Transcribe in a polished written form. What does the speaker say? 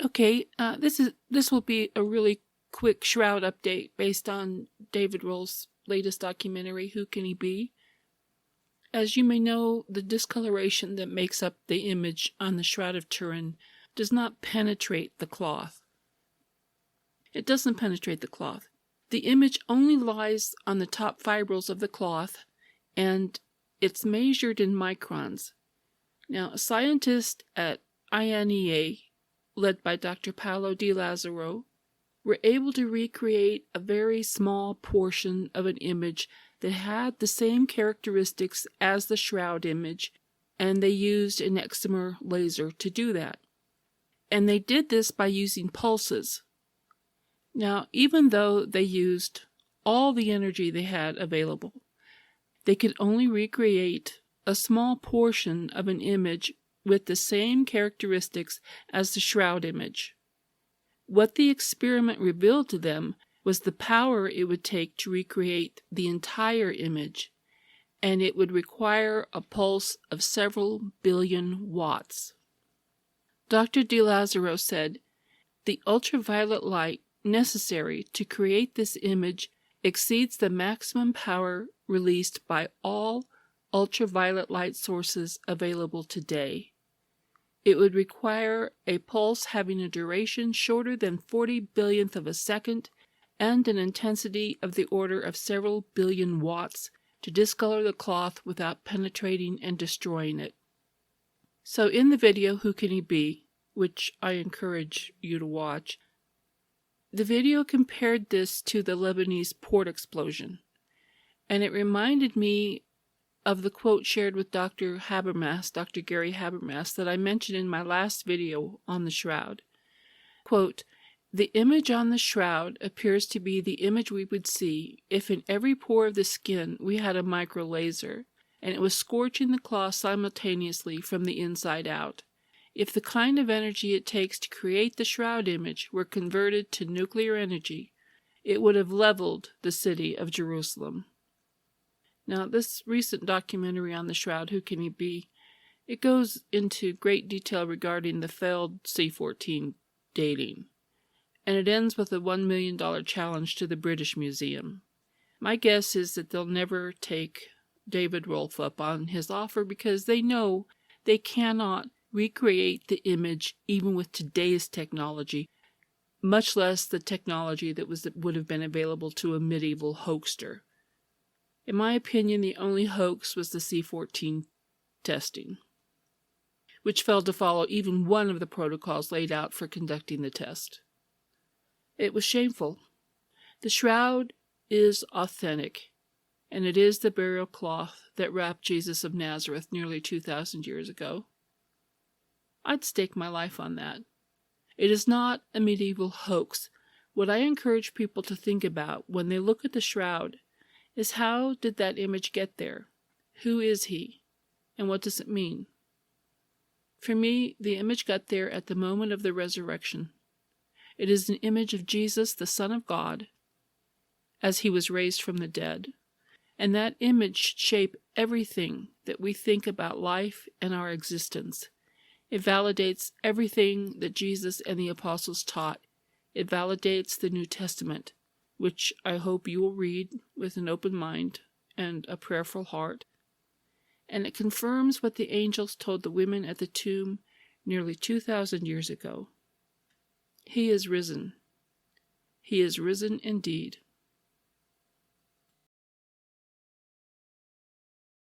Okay, this will be a really quick Shroud update based on David Rolfe's latest documentary, Who Can He Be? As you may know, the discoloration that makes up the image on the Shroud of Turin does not penetrate the cloth. It doesn't penetrate the cloth. The image only lies on the top fibrils of the cloth, and it's measured in microns. Now, scientists at INEA, led by Dr. Paolo Di Lazzaro, were able to recreate a very small portion of an image that had the same characteristics as the shroud image, and they used an excimer laser to do that. And they did this by using pulses. Now, even though they used all the energy they had available, they could only recreate a small portion of an image with the same characteristics as the shroud image. What the experiment revealed to them was the power it would take to recreate the entire image, and it would require a pulse of several billion watts. Dr. Di Lazzaro said, "The ultraviolet light necessary to create this image exceeds the maximum power released by all ultraviolet light sources available today. It would require a pulse having a duration shorter than 40-billionth of a second and an intensity of the order of several billion watts to discolor the cloth without penetrating and destroying it." So in the video, Who Can He Be?, which I encourage you to watch, the video compared this to the Lebanese port explosion, and it reminded me of the quote shared with Dr. Gary Habermas, that I mentioned in my last video on the shroud. Quote, "The image on the shroud appears to be the image we would see if in every pore of the skin we had a micro laser, and it was scorching the cloth simultaneously from the inside out. If the kind of energy it takes to create the shroud image were converted to nuclear energy, it would have leveled the city of Jerusalem." Now, this recent documentary on the shroud, Who Can He Be?, it goes into great detail regarding the failed C-14 dating, and it ends with a $1 million challenge to the British Museum. My guess is that they'll never take David Rolfe up on his offer because they know they cannot recreate the image even with today's technology, much less the technology that would have been available to a medieval hoaxer. In my opinion, the only hoax was the C-14 testing, which failed to follow even one of the protocols laid out for conducting the test. It was shameful. The shroud is authentic, and it is the burial cloth that wrapped Jesus of Nazareth nearly 2,000 years ago. I'd stake my life on that. It is not a medieval hoax. What I encourage people to think about when they look at the shroud is, how did that image get there? Who is he? And what does it mean? For me, the image got there at the moment of the resurrection. It is an image of Jesus, the Son of God, as he was raised from the dead. And that image should shape everything that we think about life and our existence. It validates everything that Jesus and the apostles taught. It validates the New Testament, which I hope you will read with an open mind and a prayerful heart. And it confirms what the angels told the women at the tomb nearly 2,000 years ago. He is risen. He is risen indeed.